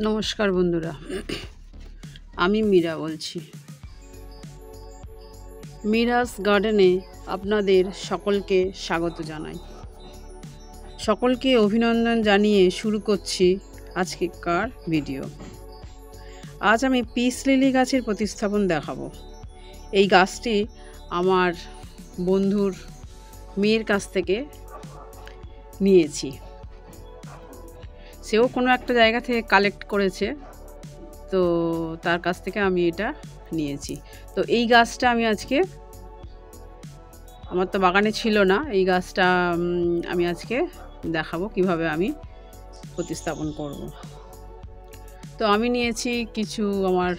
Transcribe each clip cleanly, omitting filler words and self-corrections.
নমস্কার বন্ধুরা, আমি মীরা বলছি। মীরাস গার্ডেনে আপনাদের সকলকে স্বাগত জানাই। সকলকে অভিনন্দন জানিয়ে শুরু করছি আজকেকার ভিডিও। আজ আমি পিস লিলি গাছের প্রতিস্থাপন দেখাবো। এই গাছটি আমার বন্ধুর মেয়ের কাছ থেকে নিয়েছি। সেও কোনো একটা জায়গা থেকে কালেক্ট করেছে, তো তার কাছ থেকে আমি এটা নিয়েছি। তো এই গাছটা আমি আজকে, আমার তো বাগানে ছিল না, এই গাছটা আমি আজকে দেখাবো কিভাবে আমি প্রতিস্থাপন করব। তো আমি নিয়েছি কিছু আমার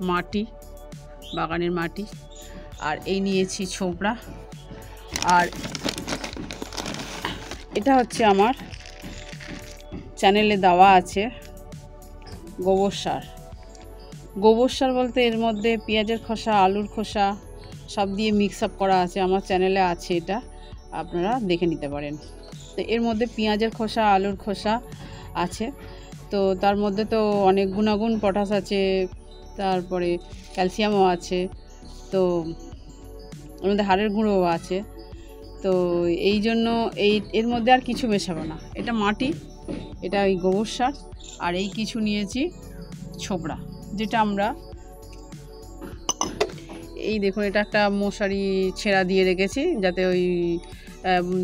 মাটি, বাগানের মাটি, আর এই নিয়েছি ছোবড়া, আর এটা হচ্ছে আমার চ্যানেলে দেওয়া আছে গোবর সার। গোবর সার বলতে এর মধ্যে পেঁয়াজের খোসা, আলুর খোসা সব দিয়ে মিক্স আপ করা আছে। আমার চ্যানেলে আছে, এটা আপনারা দেখে নিতে পারেন। তো এর মধ্যে পেঁয়াজের খোসা, আলুর খোসা আছে। তো তার মধ্যে তো অনেক গুণাগুণ, পটাশ আছে, তারপরে ক্যালসিয়ামও আছে, তো এর মধ্যে হাড়ের গুঁড়োও আছে। তো এই জন্য এর মধ্যে আর কিছু মেশাবো না। এটা মাটি, এটা ওই গোবর সার, আর এই কিছু নিয়েছি ছোবড়া, যেটা আমরা এই দেখুন, এটা একটা মশারি ছেঁড়া দিয়ে রেখেছি যাতে ওই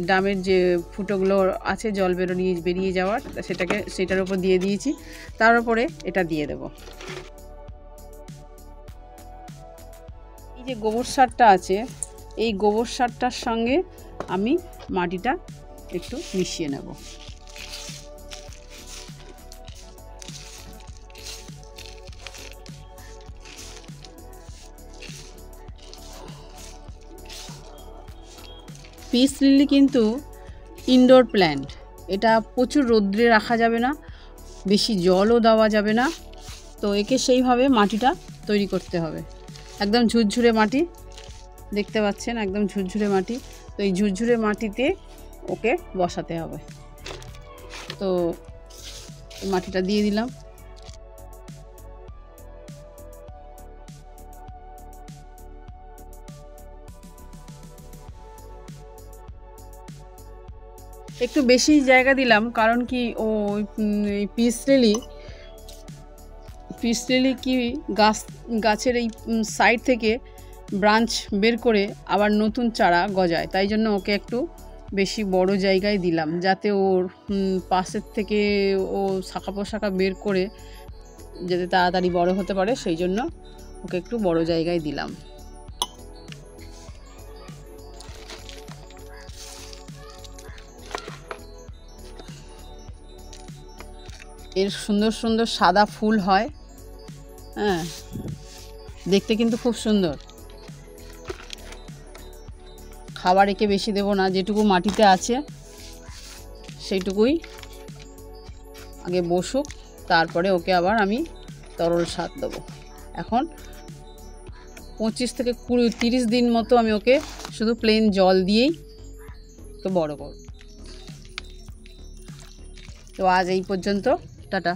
ড্রামের যে ফুটোগুলো আছে জল বেরিয়ে যাওয়ার, সেটার উপর দিয়ে দিয়েছি। তার উপরে এটা দিয়ে দেব। এই যে গোবর সারটা আছে, এই গোবর সারটার সঙ্গে আমি মাটিটা একটু মিশিয়ে নেব। পিস লিলি কিন্তু ইনডোর প্ল্যান্ট। এটা প্রচুর রোদ্রে রাখা যাবে না, বেশি জলও দেওয়া যাবে না। তো একে সেইভাবে মাটিটা তৈরি করতে হবে। একদম ঝুরঝুরে মাটি দেখতে পাচ্ছেন, একদম ঝুরঝুরে মাটি। তো এই ঝুরঝুরে মাটিতে ওকে বসাতে হবে। তো মাটিটা দিয়ে দিলাম। একটু বেশি জায়গা দিলাম, কারণ কি ও পিস লিলি কি গাছের এই সাইড থেকে ব্রাঞ্চ বের করে আবার নতুন চারা গজায়, তাই জন্য ওকে একটু বেশি বড় জায়গায় দিলাম, যাতে ওর পাশের থেকে ও শাখা পোশাখা বের করে যাতে তাড়াতাড়ি বড় হতে পারে, সেই জন্য ওকে একটু বড় জায়গায় দিলাম। এর সুন্দর সুন্দর সাদা ফুল হয়, হ্যাঁ, দেখতে কিন্তু খুব সুন্দর। খাবার একে বেশি দেব না, যেটুকু মাটিতে আছে সেইটুকুই আগে বসুক, তারপরে ওকে আবার আমি তরল সার দেবো। এখন 25 থেকে 30 দিন মতো আমি ওকে শুধু প্লেন জল দিয়েই তো বড় করব। তো আজ এই পর্যন্ত, টাটা।